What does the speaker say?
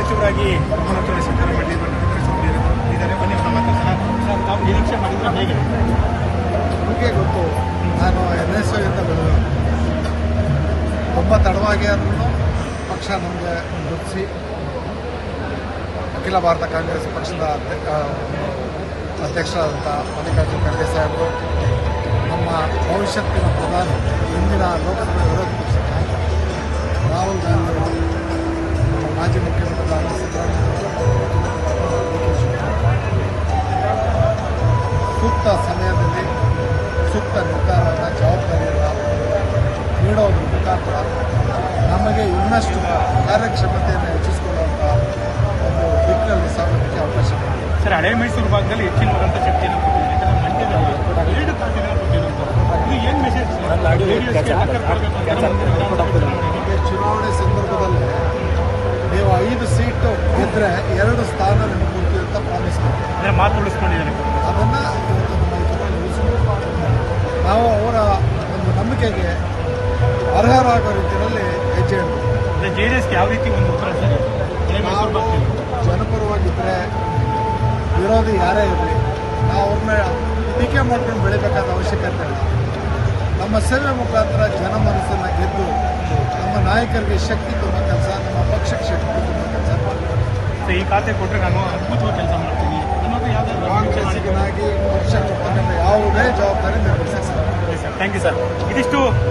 ಸಚಿವರಾಗಿ ಪ್ರಮಾಣವಚನ ಸ್ವೀಕಾರ ಮಾಡಿದ್ದಾರೆ. ಬನ್ನಿ ನಮ್ಮ ಸರ್, ತಾವು ನಿರೀಕ್ಷೆ ಮಾಡಿದ್ರೆ ಹೇಗೆ? ನಮಗೆ ಗೊತ್ತು, ನಾನು NSOಯಿಂದ ಬೆಳೆದು ತುಂಬ ತಡವಾಗಿ ಆದ್ರೂ ಪಕ್ಷ ನಮಗೆ ಗುರುತಿಸಿ ಅಖಿಲ ಭಾರತ ಕಾಂಗ್ರೆಸ್ ಪಕ್ಷದ ಅಧ್ಯಕ್ಷರಾದಂಥ ಮಲ್ಲಿಕಾರ್ಜುನ ಖರ್ಗೆ ಸಾಹೇಬರು, ನಮ್ಮ ಭವಿಷ್ಯತ್ತಿನ ಪ್ರಧಾನಿ, ಇಂದಿನ ಲೋಕಸಭೆ ವಿರೋಧ ಪಕ್ಷದ ನಾಯಕ ರಾಹುಲ್ ಗಾಂಧಿ ಅವರು, ಮಾಜಿ ಮುಖ್ಯಮಂತ್ರಿಗಳಾದ ಸಿದ್ದರಾಮಯ್ಯ, ಸೂಕ್ತ ಸಮಯದಲ್ಲಿ ಸೂಕ್ತ ನಿರ್ಧಾರವನ್ನು ಜವಾಬ್ದಾರಿಯಿಂದ ನೀಡೋದ್ರ ಮುಖಾಂತರ ನಮಗೆ ಇನ್ನಷ್ಟು ಕಾರ್ಯಕ್ಷಮತೆಯನ್ನು ಹೆಚ್ಚಿಸಿಕೊಳ್ಳುವಂಥ ಒಂದು ದಿಕ್ಕಿನಲ್ಲಿ ಸಾಗೋದಕ್ಕೆ ಅವಕಾಶ ಇದೆ. ಸರ್, ಹಳೆ ಮೈಸೂರು ಭಾಗದಲ್ಲಿ ಹೆಚ್ಚಿನವಾದಂಥ ಶಕ್ತಿಯನ್ನು ಕೊಟ್ಟಿದ್ದಾರೆ. ಮಂಡ್ಯದಲ್ಲಿ 2 ಪಾರ್ಟಿಗಳನ್ನು ಕೊಟ್ಟಿರುವಂಥದ್ದು ಇದು ಏನು ಮೆಸೇಜ್? ಚುನಾವಣೆ ಸಂದರ್ಭದಲ್ಲಿ ನೀವು 5 ಸೀಟು ಗೆದ್ದರೆ 2 ಸ್ಥಾನ ನಿಮಗೆ ಕೊಡ್ತೀವಿ ಅಂತ ಪ್ರಾಮಿಸ್ ಮಾಡಿ ಮಾತು ಉಳಿಸ್ಕೊಂಡಿದ್ದಾರೆ. ಅದನ್ನು ಇವತ್ತು ನಮ್ಮ ಉಳಿಸ್ಕೊಂಡು ನಾವು ಅವರ ಒಂದು ನಂಬಿಕೆಗೆ ಅರ್ಹರಾಗೋ ರೀತಿಯಲ್ಲಿ ಹೆಜ್ಜೆ ಇಡಬೇಕು. JDSಗೆ ಯಾವ ರೀತಿ ಒಂದು ಉತ್ತರ ಸರ್? ನಾವು ಜನಪರವಾಗಿದ್ದರೆ ವಿರೋಧಿ ಯಾರೇ ಇರಲಿ, ನಾವು ಅವ್ರನ್ನ ಟೀಕೆ ಮಾಡ್ಕೊಂಡು ಬೆಳಿಬೇಕಾದ ಅವಶ್ಯಕತೆ ಇಲ್ಲ. ನಮ್ಮ ಸೇವೆ ಮುಖಾಂತರ ಜನ ಮನಸ್ಸನ್ನು ಗೆದ್ದು ನಮ್ಮ ನಾಯಕರಿಗೆ ಶಕ್ತಿ ತುಂಬೋ ಕೆಲಸ, ನಮ್ಮ ಪಕ್ಷಕ್ಕೆ ಶಕ್ತಿ ತುಂಬೋ ಕೆಲಸ ಮಾಡ್ತೀವಿ. ಈ ಖಾತೆ ಕೊಟ್ಟರೆ ನಾನು ಅದ್ಭುತವಾಗಿ ಕೆಲಸ ಮಾಡ್ತೀನಿ ಅನ್ನೋದು ಯಾವುದಾದ್ರು ಕಾಂಗ್ರೆಸ್ಸಿಗನಾಗಿ ಪಕ್ಷ ಯಾವುದೇ ಜವಾಬ್ದಾರಿ ನಿರ್ವಹಿಸಕ್ಕೆ ಸಾಧ್ಯ. Thank you sir. ಇದಿಷ್ಟು